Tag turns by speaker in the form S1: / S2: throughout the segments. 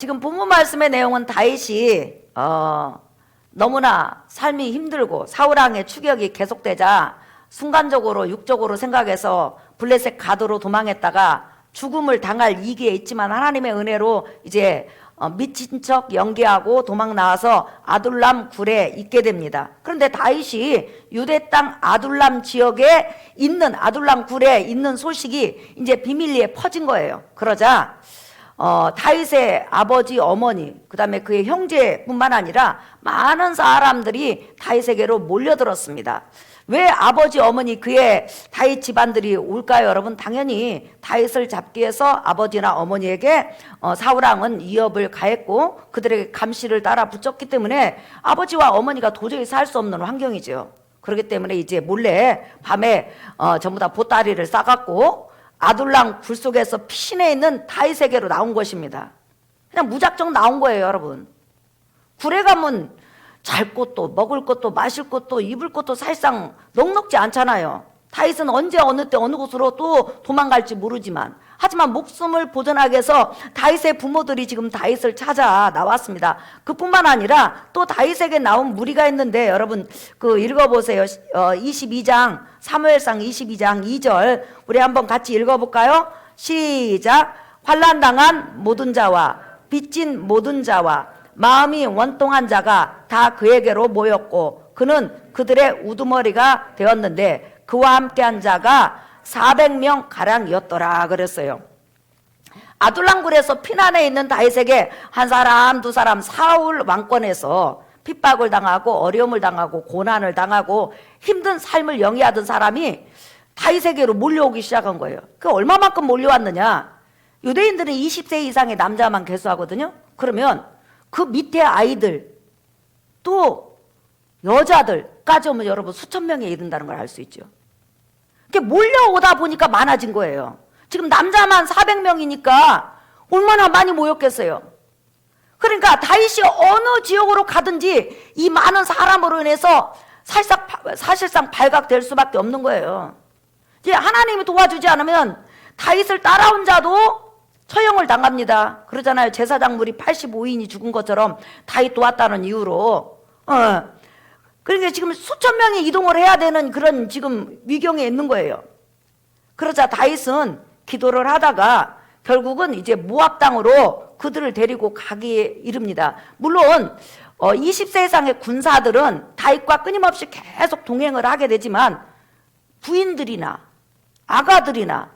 S1: 지금 본문 말씀의 내용은 다윗이 너무나 삶이 힘들고 사울왕의 추격이 계속되자 순간적으로 육적으로 생각해서 블레셋 가드로 도망했다가 죽음을 당할 위기에 있지만 하나님의 은혜로 이제 미친 척 연기하고 도망 나와서 아둘람 굴에 있게 됩니다. 그런데 다윗이 유대 땅 아둘람 지역에 있는 아둘람 굴에 있는 소식이 이제 비밀리에 퍼진 거예요. 그러자 다윗의 아버지, 어머니, 그 다음에 그의 형제뿐만 아니라 많은 사람들이 다윗에게로 몰려들었습니다. 왜 아버지, 어머니, 그의 다윗 집안들이 올까요, 여러분? 당연히 다윗을 잡기 위해서 아버지나 어머니에게 사울왕은 위협을 가했고 그들에게 감시를 따라 붙였기 때문에 아버지와 어머니가 도저히 살 수 없는 환경이죠. 그렇기 때문에 이제 몰래 밤에 전부 다 보따리를 싸갖고 아둘람 굴 속에서 피신해 있는 다윗에게로 나온 것입니다. 그냥 무작정 나온 거예요, 여러분. 굴에 가면 잘 곳도 먹을 것도 마실 것도 입을 것도 사실상 넉넉지 않잖아요. 다윗은 언제 어느 때 어느 곳으로 또 도망갈지 모르지만 하지만 목숨을 보존하기 위해서 다윗의 부모들이 지금 다윗을 찾아 나왔습니다. 그뿐만 아니라 또 다윗에게 나온 무리가 있는데 여러분 그 읽어보세요. 22장 사무엘상 22장 2절 우리 한번 같이 읽어볼까요? 시작. 환난당한 모든 자와 빚진 모든 자와 마음이 원통한 자가 다 그에게로 모였고 그는 그들의 우두머리가 되었는데 그와 함께한 자가 400명 가량이었더라 그랬어요. 아둘람굴에서 피난해 있는 다윗에게 한 사람 두 사람 사울 왕권에서 핍박을 당하고 어려움을 당하고 고난을 당하고 힘든 삶을 영위하던 사람이 다윗에게로 몰려오기 시작한 거예요. 그 얼마만큼 몰려왔느냐? 유대인들은 20세 이상의 남자만 계수하거든요. 그러면 그 밑에 아이들 또 여자들까지 오면 여러분 수천 명에 이른다는 걸 알 수 있죠. 이렇게 몰려오다 보니까 많아진 거예요. 지금 남자만 400명이니까 얼마나 많이 모였겠어요. 그러니까 다윗이 어느 지역으로 가든지 이 많은 사람으로 인해서 사실상 발각될 수밖에 없는 거예요. 이제 하나님이 도와주지 않으면 다윗을 따라온 자도 처형을 당합니다. 그러잖아요. 제사장물이 85인이 죽은 것처럼 다윗 도왔다는 이유로. 그러니까 지금 수천 명이 이동을 해야 되는 그런 지금 위경에 있는 거예요. 그러자 다윗은 기도를 하다가 결국은 이제 모압 땅으로 그들을 데리고 가기에 이릅니다. 물론 20세 이상의 군사들은 다윗과 끊임없이 계속 동행을 하게 되지만 부인들이나 아가들이나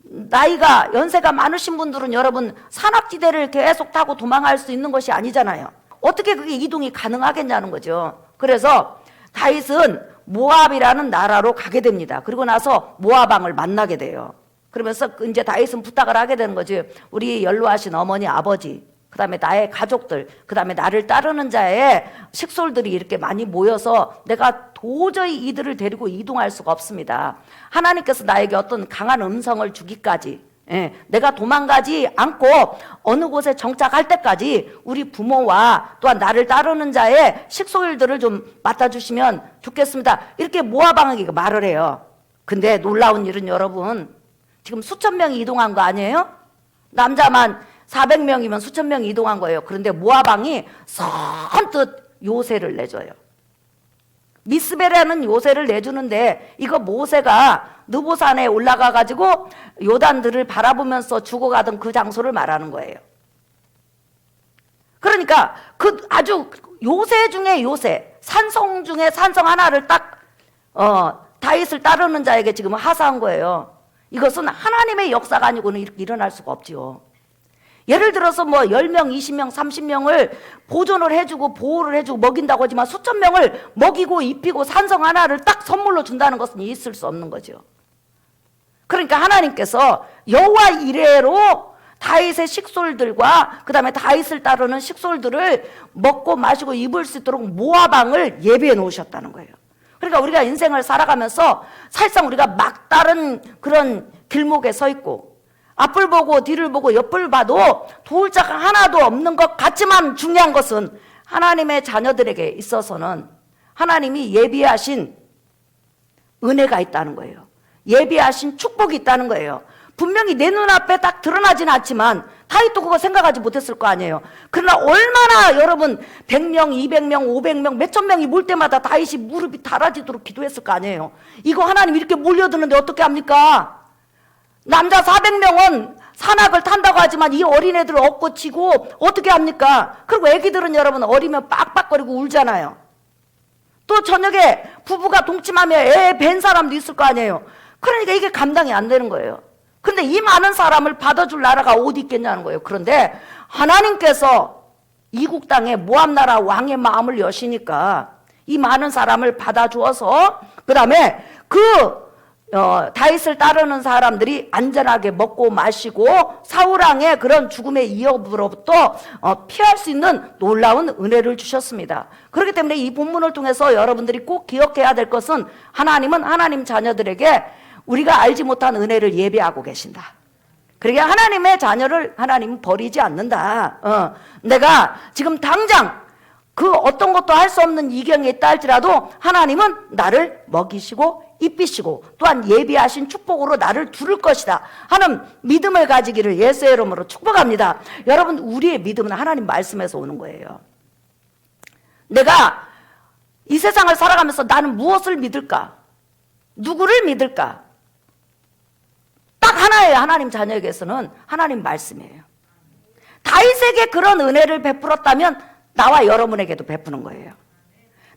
S1: 나이가 연세가 많으신 분들은 여러분 산악지대를 계속 타고 도망할 수 있는 것이 아니잖아요. 어떻게 그게 이동이 가능하겠냐는 거죠. 그래서 다윗은 모압이라는 나라로 가게 됩니다. 그리고 나서 모압 왕을 만나게 돼요. 그러면서 이제 다윗은 부탁을 하게 되는 거지. 우리 연로하신 어머니, 아버지, 그 다음에 나의 가족들, 그 다음에 나를 따르는 자의 식솔들이 이렇게 많이 모여서 내가 도저히 이들을 데리고 이동할 수가 없습니다. 하나님께서 나에게 어떤 강한 음성을 주기까지 내가 도망가지 않고 어느 곳에 정착할 때까지 우리 부모와 또한 나를 따르는 자의 식솔들을 좀 맡아주시면 좋겠습니다. 이렇게 모압 왕에게 말을 해요. 근데 놀라운 일은 여러분 지금 수천 명이 이동한 거 아니에요? 남자만 400명이면 수천 명이 이동한 거예요. 그런데 모압 왕이 선뜻 요새를 내줘요. 미스베라는 요새를 내주는데 이거 모세가 느보산에 올라가 가지고 요단들을 바라보면서 죽어가던 그 장소를 말하는 거예요. 그러니까 그 아주 요새 중에 요새, 산성 중에 산성 하나를 딱 다윗을 따르는 자에게 지금 하사한 거예요. 이것은 하나님의 역사가 아니고는 이렇게 일어날 수가 없지요. 예를 들어서 뭐 10명, 20명, 30명을 보존을 해주고 보호를 해주고 먹인다고 하지만 수천 명을 먹이고 입히고 산성 하나를 딱 선물로 준다는 것은 있을 수 없는 거죠. 그러니까 하나님께서 여호와 이레로 다윗의 식솔들과 그 다음에 다윗을 따르는 식솔들을 먹고 마시고 입을 수 있도록 모압 왕을 예비해 놓으셨다는 거예요. 그러니까 우리가 인생을 살아가면서 사실상 우리가 막다른 그런 길목에 서 있고 앞을 보고 뒤를 보고 옆을 봐도 도울 자가 하나도 없는 것 같지만 중요한 것은 하나님의 자녀들에게 있어서는 하나님이 예비하신 은혜가 있다는 거예요. 예비하신 축복이 있다는 거예요. 분명히 내 눈앞에 딱 드러나진 않지만 다윗도 그거 생각하지 못했을 거 아니에요. 그러나 얼마나 여러분 100명, 200명, 500명, 몇천 명이 몰 때마다 다윗이 무릎이 달아지도록 기도했을 거 아니에요. 이거 하나님 이렇게 몰려드는데 어떻게 합니까? 남자 400명은 산악을 탄다고 하지만 이 어린애들을 업고치고 어떻게 합니까? 그리고 애기들은 여러분 어리면 빡빡거리고 울잖아요. 또 저녁에 부부가 동침하며 애 뵌 사람도 있을 거 아니에요. 그러니까 이게 감당이 안 되는 거예요. 근데 이 많은 사람을 받아줄 나라가 어디 있겠냐는 거예요. 그런데 하나님께서 이국 땅에 모압 나라 왕의 마음을 여시니까 이 많은 사람을 받아주어서 그 다음에 다윗을 따르는 사람들이 안전하게 먹고 마시고 사울왕의 그런 죽음의 위협으로부터 피할 수 있는 놀라운 은혜를 주셨습니다. 그렇기 때문에 이 본문을 통해서 여러분들이 꼭 기억해야 될 것은 하나님은 하나님 자녀들에게 우리가 알지 못한 은혜를 예비하고 계신다. 그러니까 하나님의 자녀를 하나님은 버리지 않는다. 내가 지금 당장 그 어떤 것도 할 수 없는 이경에 있다 할지라도 하나님은 나를 먹이시고 입히시고 또한 예비하신 축복으로 나를 두를 것이다 하는 믿음을 가지기를 예수의 이름으로 축복합니다. 여러분, 우리의 믿음은 하나님 말씀에서 오는 거예요. 내가 이 세상을 살아가면서 나는 무엇을 믿을까? 누구를 믿을까? 딱 하나예요. 하나님 자녀에게서는 하나님 말씀이에요. 다윗에게 그런 은혜를 베풀었다면 나와 여러분에게도 베푸는 거예요.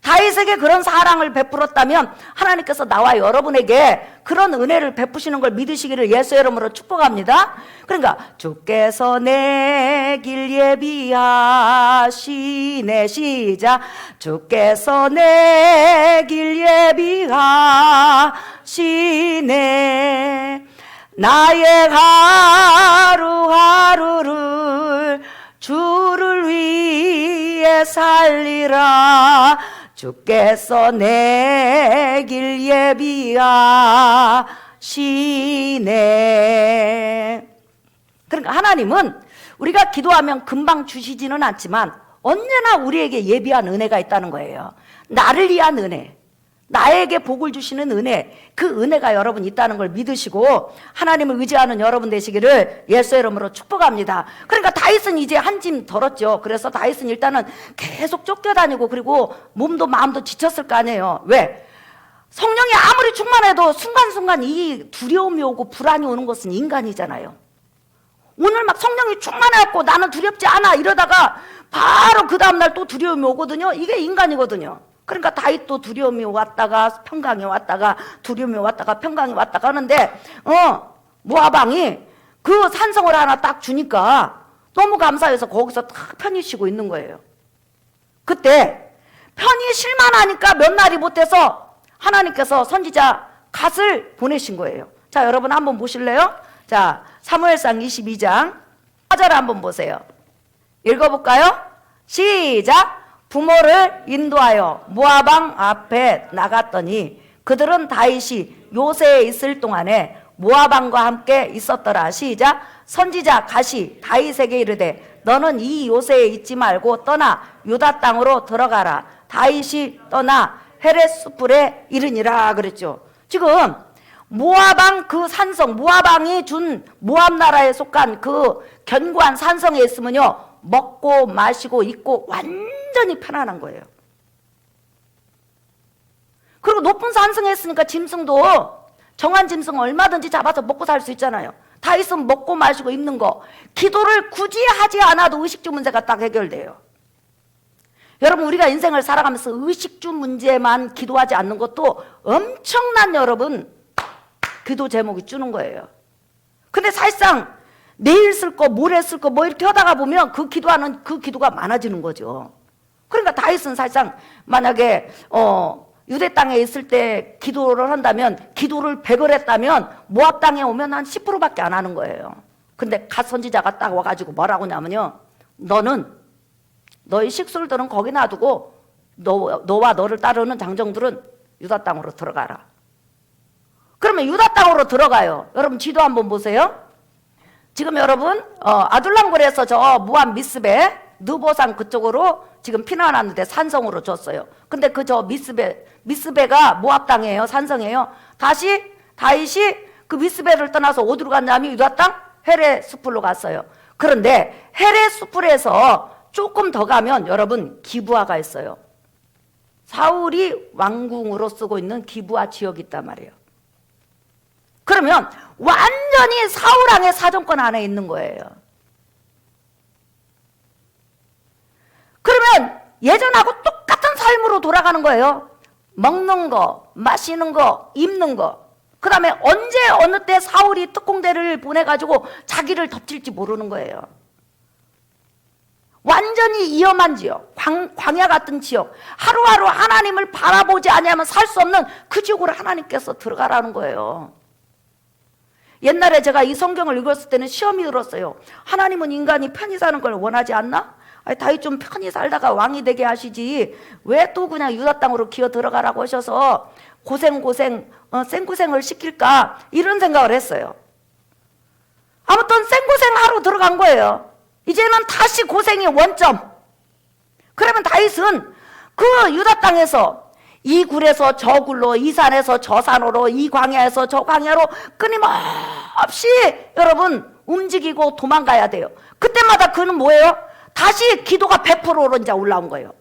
S1: 다윗에게 그런 사랑을 베풀었다면 하나님께서 나와 여러분에게 그런 은혜를 베푸시는 걸 믿으시기를 예수의 이름으로 축복합니다. 그러니까 주께서 내 길 예비하시네. 시작. 주께서 내 길 예비하시네. 나의 하루하루를 주를 위해 살리라. 주께서 내 길 예비하시네. 그러니까 하나님은 우리가 기도하면 금방 주시지는 않지만 언제나 우리에게 예비한 은혜가 있다는 거예요. 나를 위한 은혜, 나에게 복을 주시는 은혜, 그 은혜가 여러분 있다는 걸 믿으시고 하나님을 의지하는 여러분 되시기를 예수의 이름으로 축복합니다. 그러니까 다윗은 이제 한 짐 덜었죠. 그래서 다윗은 일단은 계속 쫓겨다니고 그리고 몸도 마음도 지쳤을 거 아니에요. 왜? 성령이 아무리 충만해도 순간순간 이 두려움이 오고 불안이 오는 것은 인간이잖아요. 오늘 막 성령이 충만해갖고 나는 두렵지 않아 이러다가 바로 그 다음날 또 두려움이 오거든요. 이게 인간이거든요. 그러니까 다윗도 두려움이 왔다가 평강이 왔다가 두려움이 왔다가 평강이 왔다가 하는데 모압 왕이 그 산성을 하나 딱 주니까 너무 감사해서 거기서 딱 편히 쉬고 있는 거예요. 그때 편히 쉴만 하니까 몇 날이 못해서 하나님께서 선지자 갓을 보내신 거예요. 자, 여러분 한번 보실래요? 자, 사무엘상 22장 4절 한번 보세요. 읽어볼까요? 시작. 부모를 인도하여 모압 왕 앞에 나갔더니 그들은 다윗이 요새에 있을 동안에 모압 왕과 함께 있었더라. 시작. 선지자 갓이 다윗에게 이르되 너는 이 요새에 있지 말고 떠나 유다 땅으로 들어가라. 다윗이 떠나 헤레스풀에 이르니라 그랬죠. 지금 모압 왕 그 산성, 모압 왕이 준 모압 나라에 속한 그 견고한 산성에 있으면요 먹고 마시고 입고 완전히 편안한 거예요. 그리고 높은 산성에 있으니까 짐승도 정한 짐승 얼마든지 잡아서 먹고 살 수 있잖아요. 다윗은 먹고 마시고 입는 거, 기도를 굳이 하지 않아도 의식주 문제가 딱 해결돼요. 여러분, 우리가 인생을 살아가면서 의식주 문제만 기도하지 않는 것도 엄청난 여러분 기도 제목이 주는 거예요. 근데 사실상 내일 쓸 거, 모레 쓸 거 뭐 이렇게 하다가 보면 그 기도하는 그 기도가 많아지는 거죠. 그러니까 다윗은 사실상 만약에 유대 땅에 있을 때 기도를 한다면, 기도를 100을 했다면 모압 땅에 오면 한 10%밖에 안 하는 거예요. 근데 갓 선지자가 딱 와가지고 뭐라고 하냐면요, 너는 너희 식술들은 거기 놔두고 너와 너를 따르는 장정들은 유다 땅으로 들어가라. 그러면 유다 땅으로 들어가요. 여러분 지도 한번 보세요. 지금 여러분 아둘람굴에서 저 모압 미스베 느보산 그쪽으로 지금 피난하는데 산성으로 줬어요. 근데 그 저 미스베가 모압 땅이에요. 산성이에요. 다시 다윗이 그 미스베를 떠나서 어디로 갔냐면 유다 땅 헤레 숲으로 갔어요. 그런데 헤레 숲에서 조금 더 가면 여러분 기브아가 있어요. 사울이 왕궁으로 쓰고 있는 기브아 지역이 있단 말이에요. 그러면 완전히 사울왕의 사정권 안에 있는 거예요. 그러면 예전하고 똑같은 삶으로 돌아가는 거예요. 먹는 거, 마시는 거, 입는 거. 그 다음에 언제 어느 때 사울이 특공대를 보내가지고 자기를 덮칠지 모르는 거예요. 완전히 위험한 지역, 광야 같은 지역, 하루하루 하나님을 바라보지 않으면 살 수 없는 그 지역으로 하나님께서 들어가라는 거예요. 옛날에 제가 이 성경을 읽었을 때는 시험이 들었어요. 하나님은 인간이 편히 사는 걸 원하지 않나? 아니, 다윗 좀 편히 살다가 왕이 되게 하시지 왜 또 그냥 유다 땅으로 기어 들어가라고 하셔서 생고생을 시킬까? 이런 생각을 했어요. 아무튼 생고생하러 들어간 거예요. 이제는 다시 고생이 원점. 그러면 다윗은 그 유다 땅에서 이 굴에서 저 굴로, 이 산에서 저 산으로, 이 광야에서 저 광야로 끊임없이 여러분 움직이고 도망가야 돼요. 그때마다 그는 뭐예요? 다시 기도가 100%로 이제 올라온 거예요.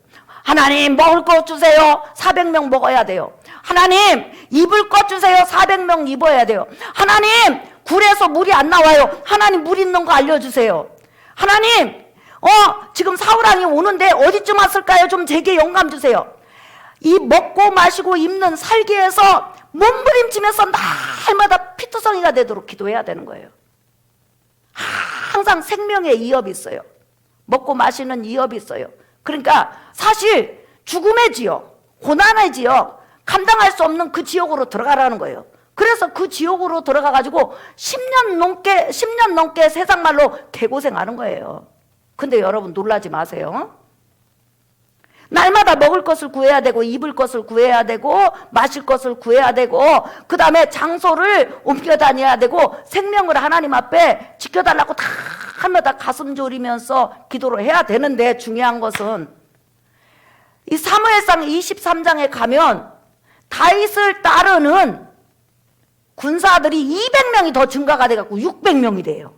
S1: 하나님 먹을 거 주세요. 400명 먹어야 돼요. 하나님 입을 거 주세요. 400명 입어야 돼요. 하나님 굴에서 물이 안 나와요. 하나님 물 있는 거 알려주세요. 하나님 지금 사울왕이 오는데 어디쯤 왔을까요? 좀 제게 영감 주세요. 이 먹고 마시고 입는 살기에서 몸부림치면서 날마다 피투성이가 되도록 기도해야 되는 거예요. 항상 생명의 위협이 있어요. 먹고 마시는 위협이 있어요. 그러니까 사실 죽음의 지역, 고난의 지역, 감당할 수 없는 그 지역으로 들어가라는 거예요. 그래서 그 지역으로 들어가가지고 10년 넘게 세상 말로 개고생하는 거예요. 근데 여러분 놀라지 마세요. 날마다 먹을 것을 구해야 되고 입을 것을 구해야 되고 마실 것을 구해야 되고 그 다음에 장소를 옮겨 다녀야 되고 생명을 하나님 앞에 지켜달라고 다 하마다 가슴 졸이면서 기도를 해야 되는데 중요한 것은 이 사무엘상 23장에 가면 다윗을 따르는 군사들이 200명이 더 증가가 돼갖고 600명이 돼요.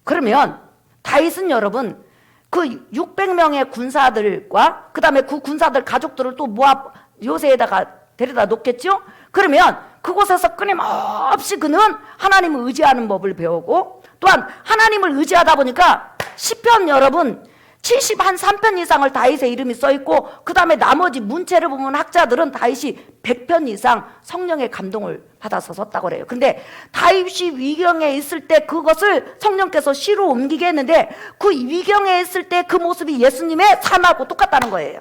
S1: 그러면 다윗은 여러분 그 600명의 군사들과 그 다음에 그 군사들 가족들을 또 모압 요새에다가 데려다 놓겠죠? 그러면 그곳에서 끊임없이 그는 하나님을 의지하는 법을 배우고 또한 하나님을 의지하다 보니까 시편 여러분 73편 이상을 다윗의 이름이 써있고 그 다음에 나머지 문체를 보면 학자들은 다윗이 100편 이상 성령의 감동을 받아서 썼다고 그래요. 근데 다윗이 위경에 있을 때 그것을 성령께서 시로 옮기게 했는데 그 위경에 있을 때 그 모습이 예수님의 삶하고 똑같다는 거예요.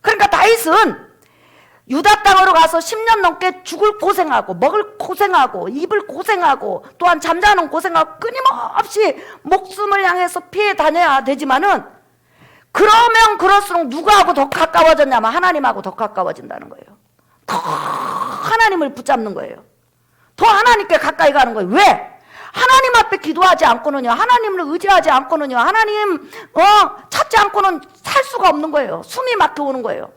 S1: 그러니까 다윗은 유다 땅으로 가서 10년 넘게 죽을 고생하고 먹을 고생하고 입을 고생하고 또한 잠자는 고생하고 끊임없이 목숨을 향해서 피해 다녀야 되지만은 그러면 그럴수록 누구하고 더 가까워졌냐면 하나님하고 더 가까워진다는 거예요. 더 하나님을 붙잡는 거예요. 더 하나님께 가까이 가는 거예요. 왜? 하나님 앞에 기도하지 않고는요, 하나님을 의지하지 않고는요, 하나님 찾지 않고는 살 수가 없는 거예요. 숨이 막혀오는 거예요.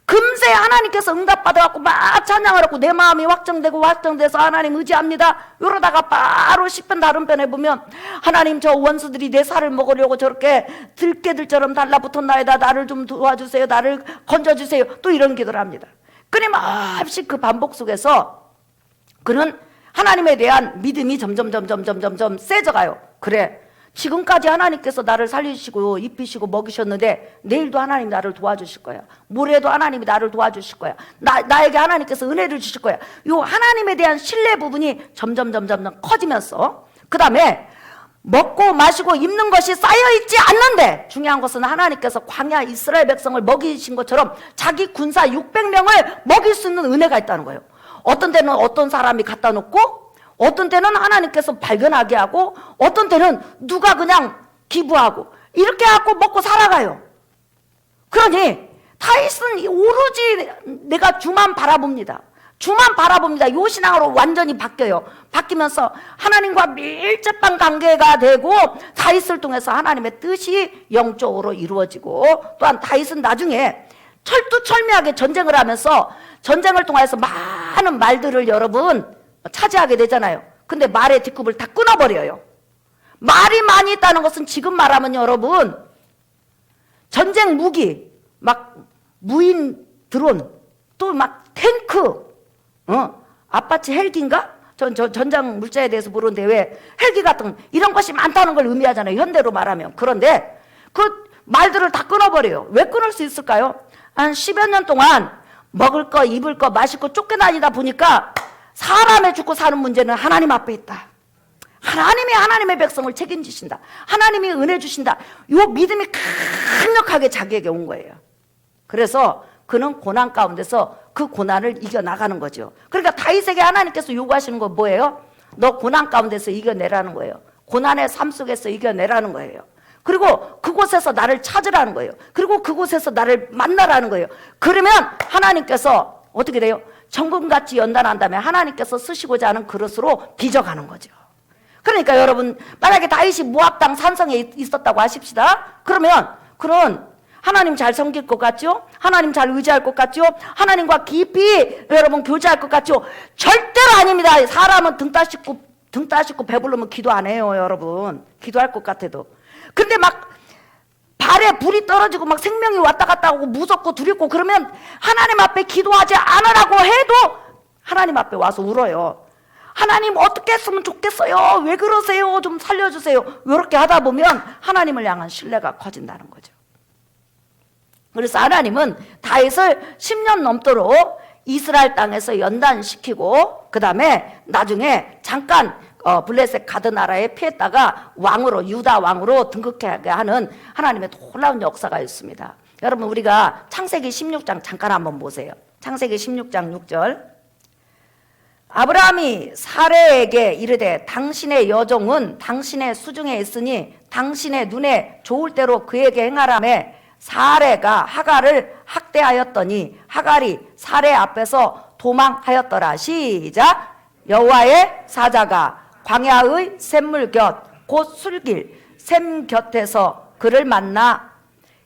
S1: 금세 하나님께서 응답받아갖고 막 찬양을 하고 내 마음이 확정돼서 하나님 의지합니다. 이러다가 바로 시편 다른 편에 보면 하나님 저 원수들이 내 살을 먹으려고 저렇게 들깨들처럼 달라붙었나이다. 나를 좀 도와주세요. 나를 건져주세요. 또 이런 기도를 합니다. 끊임없이 그 반복 속에서 그는 하나님에 대한 믿음이 점점 세져가요. 그래, 지금까지 하나님께서 나를 살리시고 입히시고 먹이셨는데 내일도 하나님 나를 도와주실 거야. 모레도 하나님이 나를 도와주실 거야. 나에게 하나님께서 은혜를 주실 거야. 요 하나님에 대한 신뢰 부분이 점점 커지면서 그 다음에 먹고 마시고 입는 것이 쌓여있지 않는데 중요한 것은 하나님께서 광야 이스라엘 백성을 먹이신 것처럼 자기 군사 600명을 먹일 수 있는 은혜가 있다는 거예요. 어떤 때는 어떤 사람이 갖다 놓고 어떤 때는 하나님께서 발견하게 하고 어떤 때는 누가 그냥 기부하고 이렇게 하고 먹고 살아가요. 그러니 다윗은 오로지 내가 주만 바라봅니다. 주만 바라봅니다. 요 신앙으로 완전히 바뀌어요. 바뀌면서 하나님과 밀접한 관계가 되고 다윗을 통해서 하나님의 뜻이 영적으로 이루어지고 또한 다윗은 나중에 철두철미하게 전쟁을 하면서 전쟁을 통해서 많은 말들을 여러분 차지하게 되잖아요. 근데 말의 뒷굽을 다 끊어버려요. 말이 많이 있다는 것은 지금 말하면 여러분 전쟁 무기 막 무인 드론 또 막 탱크 아파치 헬기인가? 전장 물자에 대해서 모르는데 왜 헬기 같은 이런 것이 많다는 걸 의미하잖아요. 현대로 말하면. 그런데 그 말들을 다 끊어버려요. 왜 끊을 수 있을까요? 한 10여 년 동안 먹을 거 입을 거 마실 거 쫓겨다니다 보니까 사람의 죽고 사는 문제는 하나님 앞에 있다. 하나님이 하나님의 백성을 책임지신다. 하나님이 은혜 주신다. 이 믿음이 강력하게 자기에게 온 거예요. 그래서 그는 고난 가운데서 그 고난을 이겨나가는 거죠. 그러니까 다윗에게 하나님께서 요구하시는 건 뭐예요? 너 고난 가운데서 이겨내라는 거예요. 고난의 삶 속에서 이겨내라는 거예요. 그리고 그곳에서 나를 찾으라는 거예요. 그리고 그곳에서 나를 만나라는 거예요. 그러면 하나님께서 어떻게 돼요? 정금같이 연단한 다음에 하나님께서 쓰시고자 하는 그릇으로 빚어가는 거죠. 그러니까 여러분 만약에 다윗이 모압 땅 산성에 있었다고 하십시다. 그러면 그런 하나님 잘 섬길 것 같죠? 하나님 잘 의지할 것 같죠? 하나님과 깊이 여러분 교제할 것 같죠? 절대로 아닙니다. 사람은 등 따시고 배부르면 기도 안 해요, 여러분. 기도할 것 같아도. 근데 막 발에 불이 떨어지고 막 생명이 왔다 갔다 하고 무섭고 두렵고 그러면 하나님 앞에 기도하지 않으라고 해도 하나님 앞에 와서 울어요. 하나님 어떻게 했으면 좋겠어요. 왜 그러세요? 좀 살려주세요. 이렇게 하다 보면 하나님을 향한 신뢰가 커진다는 거죠. 그래서 하나님은 다윗을 10년 넘도록 이스라엘 땅에서 연단시키고 그 다음에 나중에 잠깐 블레셋 가드 나라에 피했다가 왕으로 유다 왕으로 등극하게 하는 하나님의 놀라운 역사가 있습니다. 여러분 우리가 창세기 16장 잠깐 한번 보세요. 창세기 16장 6절 아브라함이 사레에게 이르되 당신의 여종은 당신의 수중에 있으니 당신의 눈에 좋을 대로 그에게 행하라매 사레가 하갈을 학대하였더니 하갈이 사레 앞에서 도망하였더라. 시작. 여호와의 사자가 광야의 샘물 곁 곧 술길 샘 곁에서 그를 만나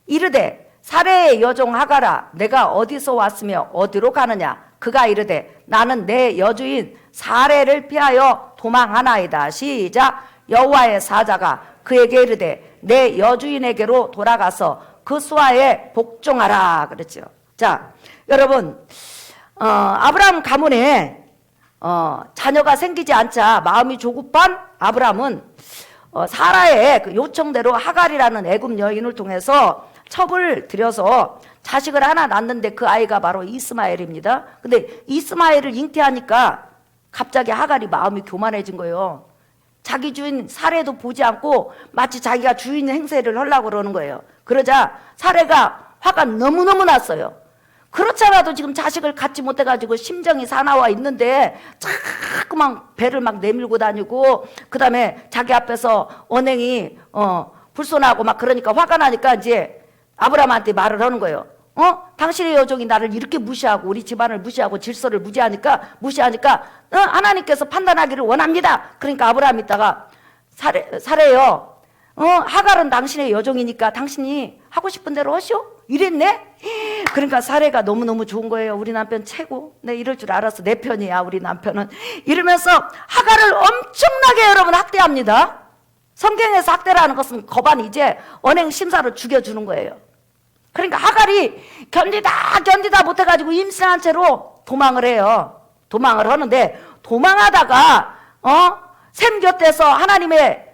S1: 이르되 사레의 여종 하갈아 내가 어디서 왔으며 어디로 가느냐. 그가 이르되 나는 내 여주인 사레를 피하여 도망하나이다. 시작. 여호와의 사자가 그에게 이르되 내 여주인에게로 돌아가서 그 수하에 복종하라 그랬죠. 자, 여러분 아브라함 가문에 자녀가 생기지 않자 마음이 조급한 아브라함은 사라의 그 요청대로 하갈이라는 애굽 여인을 통해서 첩을 들여서 자식을 하나 낳는데 그 아이가 바로 이스마엘입니다. 근데 이스마엘을 잉태하니까 갑자기 하갈이 마음이 교만해진 거예요. 자기 주인 사레도 보지 않고 마치 자기가 주인 행세를 하려고 그러는 거예요. 그러자 사레가 화가 너무너무 났어요. 그렇잖아도 지금 자식을 갖지 못해가지고 심정이 사나워 있는데 자꾸만 배를 막 내밀고 다니고 그 다음에 자기 앞에서 언행이 불손하고 막 그러니까 화가 나니까 이제 아브라함한테 말을 하는 거예요. 당신의 여종이 나를 이렇게 무시하고 우리 집안을 무시하고 질서를 무시하니까 하나님께서 판단하기를 원합니다. 그러니까 아브라함이 있다가 사레요. 하갈은 당신의 여종이니까 당신이 하고 싶은 대로 하시오? 이랬네? 그러니까 사레가 너무너무 좋은 거예요. 우리 남편 최고. 내 이럴 줄 알았어. 내 편이야 우리 남편은. 이러면서 하갈을 엄청나게 여러분 학대합니다. 성경에서 학대라는 것은 거반 이제 언행 심사로 죽여주는 거예요. 그러니까 하갈이 견디다 못해가지고 임신한 채로 도망을 해요. 도망을 하는데 도망하다가 샘 곁에서 하나님의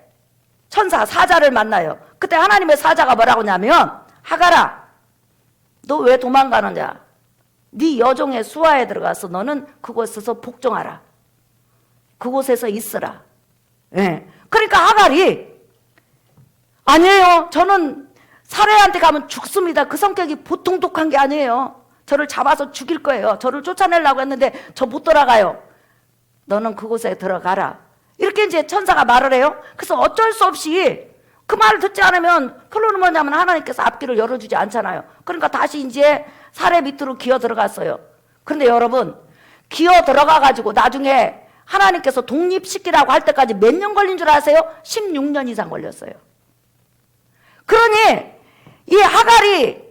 S1: 천사 사자를 만나요. 그때 하나님의 사자가 뭐라고 하냐면 하갈아 너 왜 도망가느냐. 네 여종의 수하에 들어가서 너는 그곳에서 복종하라. 그곳에서 있으라. 예. 그러니까 하갈이 아니에요. 저는 사레한테 가면 죽습니다. 그 성격이 보통 독한 게 아니에요. 저를 잡아서 죽일 거예요. 저를 쫓아내려고 했는데 저 못 돌아가요. 너는 그곳에 들어가라. 이렇게 이제 천사가 말을 해요. 그래서 어쩔 수 없이 그 말을 듣지 않으면 결론은 뭐냐면 하나님께서 앞길을 열어주지 않잖아요. 그러니까 다시 이제 사레 밑으로 기어 들어갔어요. 그런데 여러분 기어 들어가가지고 나중에 하나님께서 독립시키라고 할 때까지 몇 년 걸린 줄 아세요? 16년 이상 걸렸어요. 그러니 이 하갈이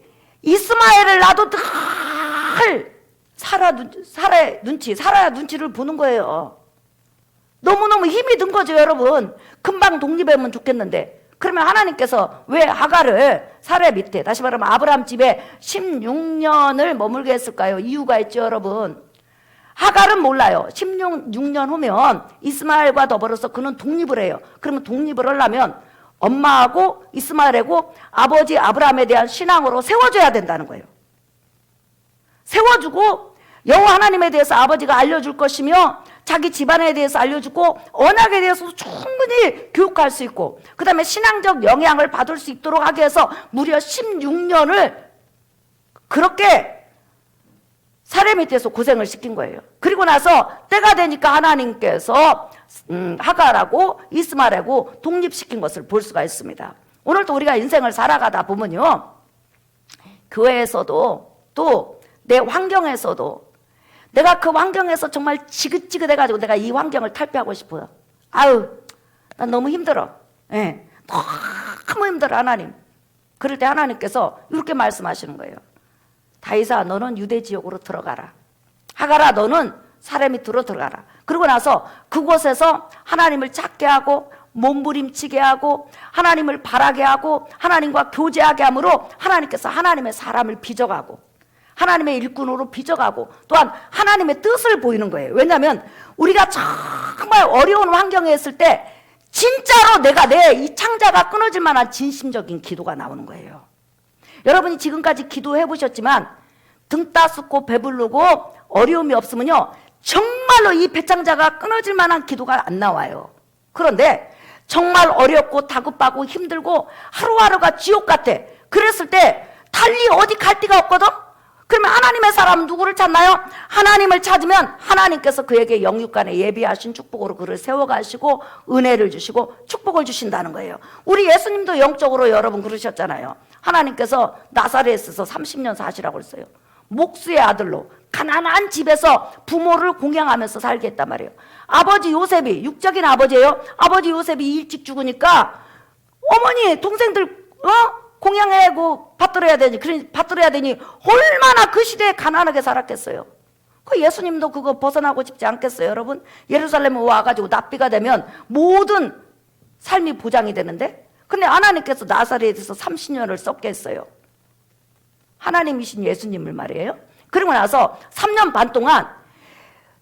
S1: 이스마엘을 낳아도 늘 사라의 눈치를 보는 거예요. 너무너무 힘이 든 거죠, 여러분. 금방 독립하면 좋겠는데. 그러면 하나님께서 왜 하갈을 사라 밑에, 다시 말하면 아브라함 집에 16년을 머물게 했을까요? 이유가 있죠, 여러분. 하갈은 몰라요. 16년 후면 이스마엘과 더불어서 그는 독립을 해요. 그러면 독립을 하려면 엄마하고 이스마엘하고 아버지 아브라함에 대한 신앙으로 세워줘야 된다는 거예요. 세워주고 여호와 하나님에 대해서 아버지가 알려줄 것이며 자기 집안에 대해서 알려주고 언약에 대해서도 충분히 교육할 수 있고 그 다음에 신앙적 영향을 받을 수 있도록 하기 위해서 무려 16년을 그렇게 사례 밑에서 고생을 시킨 거예요. 그리고 나서 때가 되니까 하나님께서 하갈하고 이스마엘하고 독립시킨 것을 볼 수가 있습니다. 오늘도 우리가 인생을 살아가다 보면요, 교회에서도 또 내 환경에서도 내가 그 환경에서 정말 지긋지긋해가지고 내가 이 환경을 탈피하고 싶어요. 아유, 난 너무 힘들어. 예, 너무 힘들어, 하나님. 그럴 때 하나님께서 이렇게 말씀하시는 거예요. 다윗아, 너는 유대 지역으로 들어가라. 하갈아, 너는 사람 밑으로 들어가라. 그러고 나서 그곳에서 하나님을 찾게 하고 몸부림치게 하고 하나님을 바라게 하고 하나님과 교제하게 함으로 하나님께서 하나님의 사람을 빚어가고 하나님의 일꾼으로 빚어가고 또한 하나님의 뜻을 보이는 거예요. 왜냐하면 우리가 정말 어려운 환경에 있을 때 진짜로 내가 내 이 창자가 끊어질 만한 진심적인 기도가 나오는 거예요. 여러분이 지금까지 기도해 보셨지만 등 따숩고 배부르고 어려움이 없으면요, 정말로 이 배창자가 끊어질 만한 기도가 안 나와요. 그런데 정말 어렵고 다급하고 힘들고 하루하루가 지옥 같아. 그랬을 때 달리 어디 갈 데가 없거든? 그러면 하나님의 사람은 누구를 찾나요? 하나님을 찾으면 하나님께서 그에게 영육간에 예비하신 축복으로 그를 세워가시고 은혜를 주시고 축복을 주신다는 거예요. 우리 예수님도 영적으로 여러분 그러셨잖아요. 하나님께서 나사렛에서 30년 사시라고 했어요. 목수의 아들로 가난한 집에서 부모를 공양하면서 살게 했단 말이에요. 아버지 요셉이, 육적인 아버지예요. 아버지 요셉이 일찍 죽으니까 어머니 동생들 공양하고 받들어야 되니 얼마나 그 시대에 가난하게 살았겠어요. 그 예수님도 그거 벗어나고 싶지 않겠어요, 여러분? 예루살렘에 와가지고 납비가 되면 모든 삶이 보장이 되는데, 근데 하나님께서 나사렛에서 30년을 썩게 했어요. 하나님이신 예수님을 말이에요. 그리고 나서 3년 반 동안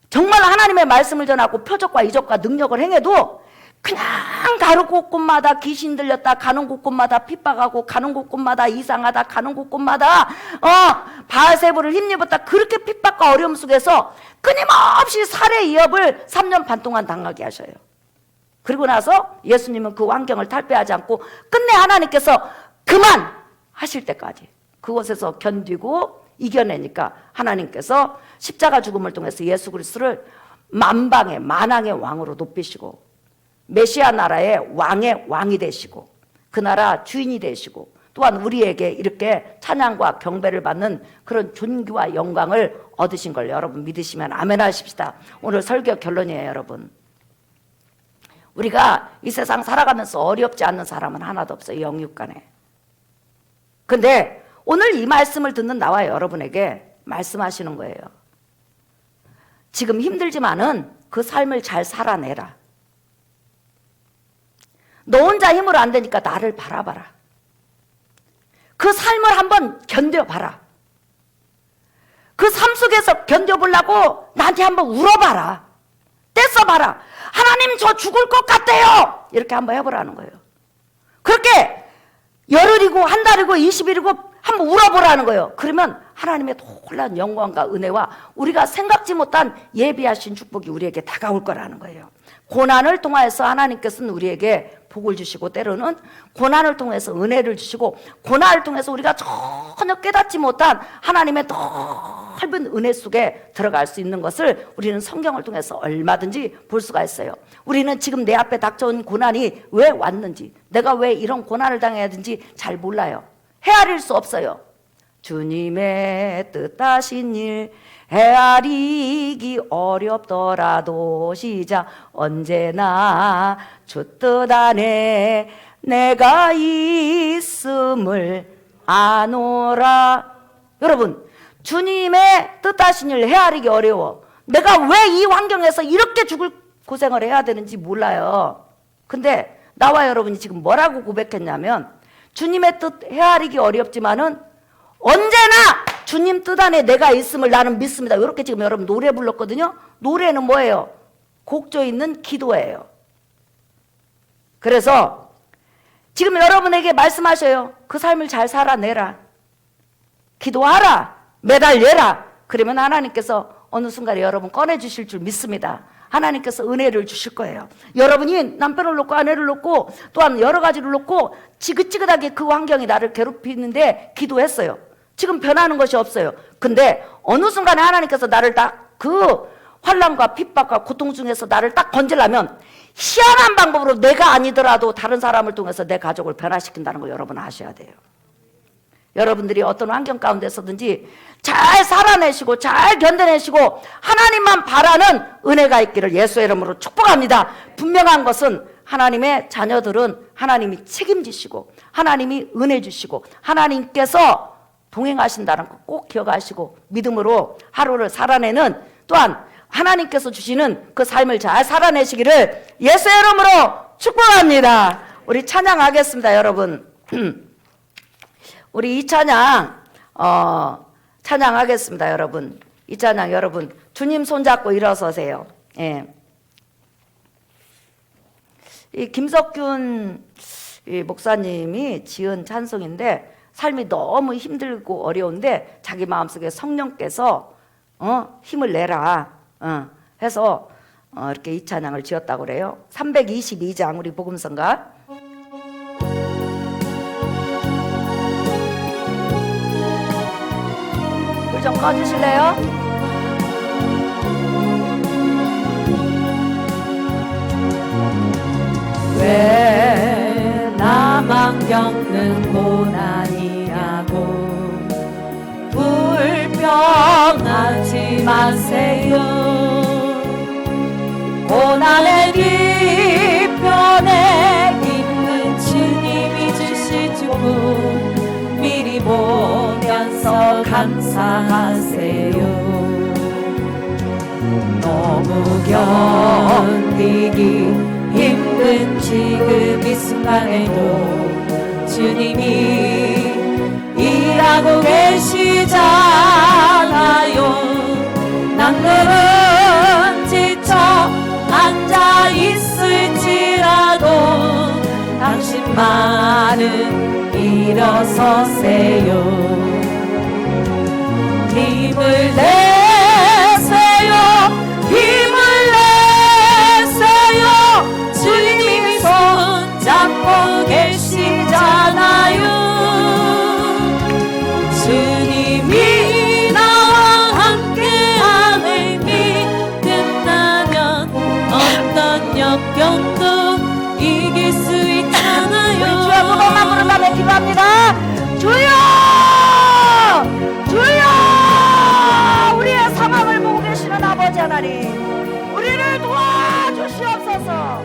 S1: 정말 하나님의 말씀을 전하고 표적과 이적과 능력을 행해도 그냥 가는 곳곳마다 귀신 들렸다, 가는 곳곳마다 핍박하고, 가는 곳곳마다 이상하다, 가는 곳곳마다 바알세부를 힘입었다. 그렇게 핍박과 어려움 속에서 끊임없이 살해 위협을 3년 반 동안 당하게 하셔요. 그리고 나서 예수님은 그 환경을 탈피하지 않고 끝내 하나님께서 그만 하실 때까지 그곳에서 견디고 이겨내니까 하나님께서 십자가 죽음을 통해서 예수 그리스도를 만방의 만왕의 왕으로 높이시고 메시아 나라의 왕이 되시고 그 나라 주인이 되시고 또한 우리에게 이렇게 찬양과 경배를 받는 그런 존귀와 영광을 얻으신 걸 여러분 믿으시면 아멘 하십시다. 오늘 설교 결론이에요, 여러분. 우리가 이 세상 살아가면서 어렵지 않는 사람은 하나도 없어요, 영육간에. 근데 오늘 이 말씀을 듣는 나와 여러분에게 말씀하시는 거예요. 지금 힘들지만은 그 삶을 잘 살아내라. 너 혼자 힘으로 안 되니까 나를 바라봐라. 그 삶을 한번 견뎌봐라. 그 삶 속에서 견뎌보려고 나한테 한번 울어봐라. 떼써봐라. 하나님 저 죽을 것 같아요. 이렇게 한번 해보라는 거예요. 그렇게 열흘이고 한 달이고 20일이고 한번 울어보라는 거예요. 그러면 하나님의 놀라운 영광과 은혜와 우리가 생각지 못한 예비하신 축복이 우리에게 다가올 거라는 거예요. 고난을 통하여서 하나님께서는 우리에게 복을 주시고 때로는 고난을 통해서 은혜를 주시고 고난을 통해서 우리가 전혀 깨닫지 못한 하나님의 넓은 은혜 속에 들어갈 수 있는 것을 우리는 성경을 통해서 얼마든지 볼 수가 있어요. 우리는 지금 내 앞에 닥쳐온 고난이 왜 왔는지, 내가 왜 이런 고난을 당해야 되는지 잘 몰라요. 헤아릴 수 없어요. 주님의 뜻하신 일 헤아리기 어렵더라도 시작 언제나 주 뜻 안에 내가 있음을 아노라. 여러분, 주님의 뜻하신 일 헤아리기 어려워. 내가 왜 이 환경에서 이렇게 죽을 고생을 해야 되는지 몰라요. 근데 나와 여러분이 지금 뭐라고 고백했냐면, 주님의 뜻 헤아리기 어렵지만은 언제나 주님 뜻 안에 내가 있음을 나는 믿습니다. 이렇게 지금 여러분 노래 불렀거든요. 노래는 뭐예요? 곡조 있는 기도예요. 그래서 지금 여러분에게 말씀하셔요. 그 삶을 잘 살아내라. 기도하라. 매달려라. 그러면 하나님께서 어느 순간에 여러분 꺼내주실 줄 믿습니다. 하나님께서 은혜를 주실 거예요. 여러분이 남편을 놓고 아내를 놓고 또한 여러 가지를 놓고 지긋지긋하게 그 환경이 나를 괴롭히는데 기도했어요. 지금 변하는 것이 없어요. 근데 어느 순간에 하나님께서 나를 딱 그 환난과 핍박과 고통 중에서 나를 딱 건지려면 희한한 방법으로 내가 아니더라도 다른 사람을 통해서 내 가족을 변화시킨다는 걸 여러분 아셔야 돼요. 여러분들이 어떤 환경 가운데서든지 잘 살아내시고 잘 견뎌내시고 하나님만 바라는 은혜가 있기를 예수의 이름으로 축복합니다. 분명한 것은 하나님의 자녀들은 하나님이 책임지시고 하나님이 은혜 주시고 하나님께서 동행하신다는 거 꼭 기억하시고 믿음으로 하루를 살아내는, 또한 하나님께서 주시는 그 삶을 잘 살아내시기를 예수의 이름으로 축복합니다. 우리 찬양하겠습니다. 여러분 우리 이 찬양 찬양하겠습니다. 여러분 이 찬양 여러분 주님 손잡고 일어서세요. 예. 이 김석균 이 목사님이 지은 찬송인데, 삶이 너무 힘들고 어려운데 자기 마음속에 성령께서 힘을 내라 해서 이렇게 이 찬양을 지었다고 그래요. 322장 우리 복음성가. 불 좀 꺼주실래요?
S2: 왜 나만 겪는 고난이냐고 불평하지 마세요. 고난의 뒤편에 있는 주님이 주실 축복 미리 보면서 감사하세요. 너무 견디기 힘든 지금 이 순간에도 주님이 일하고 계시잖아요. 남들은 지쳐 앉아 있을지라도 당신만은 일어서세요. 힘을 내세요. 힘을 내세요. 주님이 손 잡고 계시잖아요. 주님이 나와 함께함을 믿는다면 어떤 역경도 이길 수 있잖아요.
S1: 우리 주여 두 번만 부른 다음에 기도합니다. 주여! 주여! 우리의 상황을 보고 계시는 아버지 하나님, 우리를 도와주시옵소서.